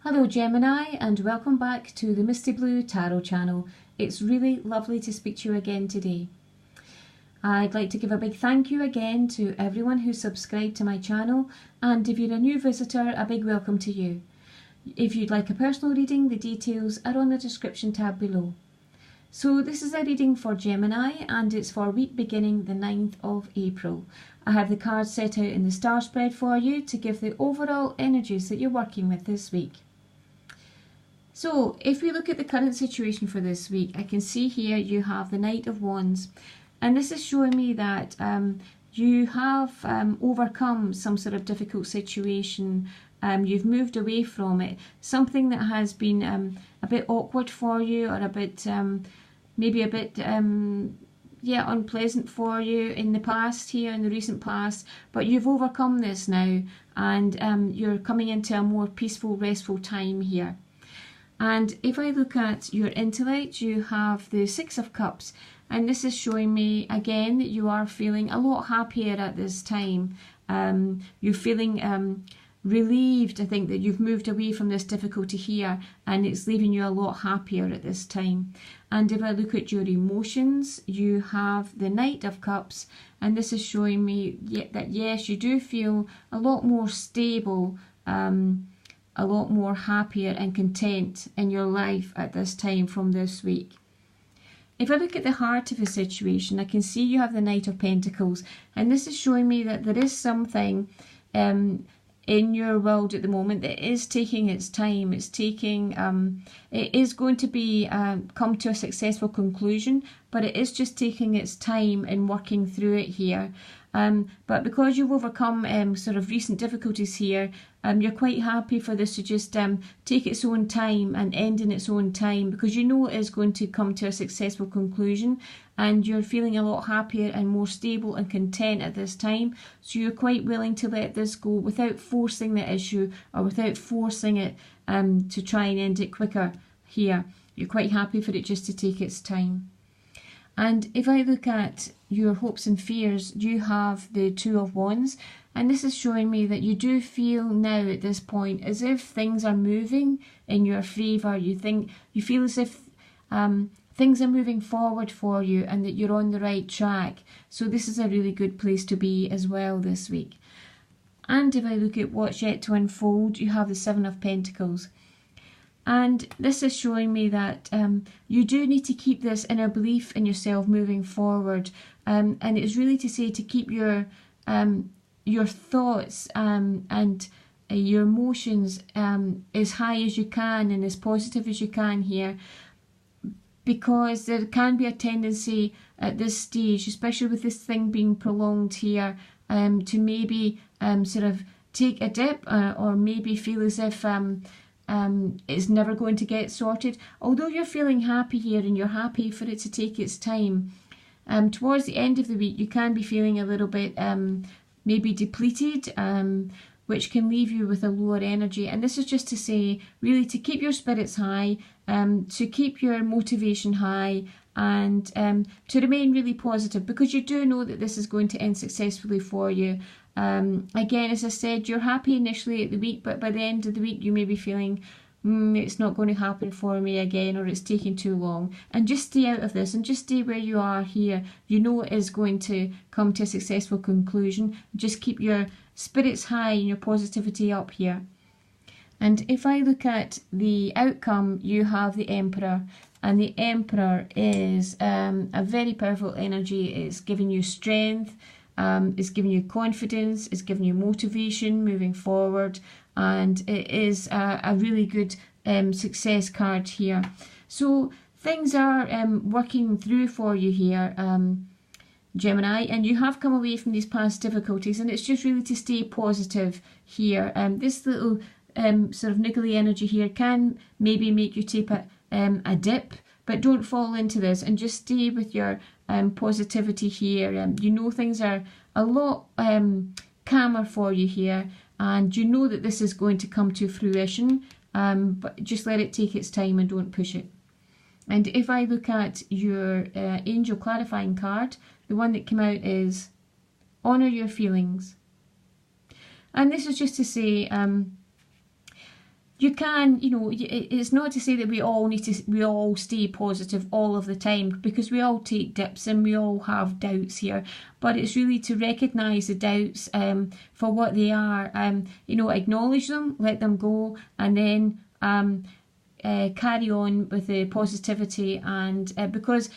Hello Gemini, and welcome back to the Misty Blue Tarot channel. It's really lovely to speak to you again today. I'd like to give a big thank you again to everyone who subscribed to my channel, and if you're a new visitor, a big welcome to you. If you'd like a personal reading, the details are on the description tab below. So this is a reading for Gemini, and it's for week beginning the 9th of April. I have the cards set out in the star spread for you to give the overall energies that you're working with this week. So if we look at the current situation for this week, I can see here you have the Knight of Wands, and this is showing me that you have overcome some sort of difficult situation. You've moved away from it, something that has been a bit awkward for you, or a bit maybe a bit unpleasant for you in the past, here in the recent past, but you've overcome this now, and you're coming into a more peaceful, restful time here. And if I look at your intellect, you have the Six of Cups, and this is showing me again that you are feeling a lot happier at this time. You're feeling relieved, I think, that you've moved away from this difficulty here, and it's leaving you a lot happier at this time. And if I look at your emotions, you have the Knight of Cups, and this is showing me that yes, you do feel a lot more stable, a lot more happier and content in your life at this time from this week. If I look at the heart of the situation, I can see you have the Knight of Pentacles, and this is showing me that there is something in your world at the moment that is taking its time. It's taking, it is going to be come to a successful conclusion, but it is just taking its time in working through it here. But because you've overcome sort of recent difficulties here, you're quite happy for this to just take its own time and end in its own time, because you know it is going to come to a successful conclusion, and you're feeling a lot happier and more stable and content at this time. So you're quite willing to let this go without forcing the issue, or without forcing it to try and end it quicker here. You're quite happy for it just to take its time. And if I look at your hopes and fears, you have the Two of Wands, and this is showing me that you do feel now at this point as if things are moving in your favour. You feel as if things are moving forward for you, and that you're on the right track. So this is a really good place to be as well this week. And if I look at what's yet to unfold, you have the Seven of Pentacles. And this is showing me that you do need to keep this inner belief in yourself moving forward. And it's really to say to keep your thoughts and your emotions as high as you can and as positive as you can here. Because there can be a tendency at this stage, especially with this thing being prolonged here, to maybe sort of take a dip, or maybe feel as if it's never going to get sorted. Although you're feeling happy here and you're happy for it to take its time, towards the end of the week you can be feeling a little bit maybe depleted, which can leave you with a lower energy. And this is just to say, really, to keep your spirits high, to keep your motivation high, and to remain really positive, because you do know that this is going to end successfully for you. Again, as I said, you're happy initially at the week, but by the end of the week you may be feeling it's not going to happen for me again, or it's taking too long. And just stay out of this, and just stay where you are here. You know it is going to come to a successful conclusion. Just keep your spirits high and your positivity up here. And if I look at the outcome, you have the Emperor. And the Emperor is a very powerful energy. It's giving you strength, it's giving you confidence, it's giving you motivation moving forward, and it is a really good success card here. So things are working through for you here, Gemini, and you have come away from these past difficulties, and it's just really to stay positive here. This little sort of niggly energy here can maybe make you take a dip, but don't fall into this, and just stay with your positivity here. You know things are a lot calmer for you here, and you know that this is going to come to fruition, but just let it take its time and don't push it. And if I look at your angel clarifying card, the one that came out is honour your feelings. And this is just to say you can, you know, it's not to say that we all stay positive all of the time, because we all take dips and we all have doubts here. But it's really to recognise the doubts for what they are. You know, acknowledge them, let them go, and then carry on with the positivity. And because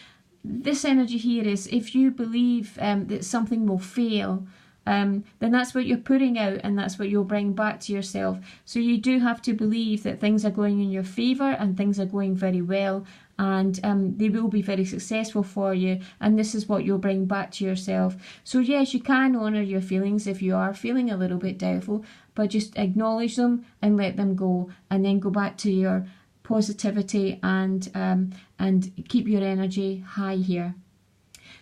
this energy here is, if you believe that something will fail, then that's what you're putting out, and that's what you'll bring back to yourself. So you do have to believe that things are going in your favour, and things are going very well, and they will be very successful for you, and this is what you'll bring back to yourself. So yes, you can honour your feelings if you are feeling a little bit doubtful, but just acknowledge them and let them go, and then go back to your positivity and keep your energy high here.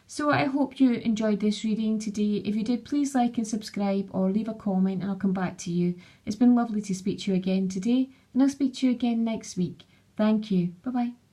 So I hope you enjoyed this reading today. If you did, please like and subscribe, or leave a comment and I'll come back to you. It's been lovely to speak to you again today, and I'll speak to you again next week. Thank you. Bye bye.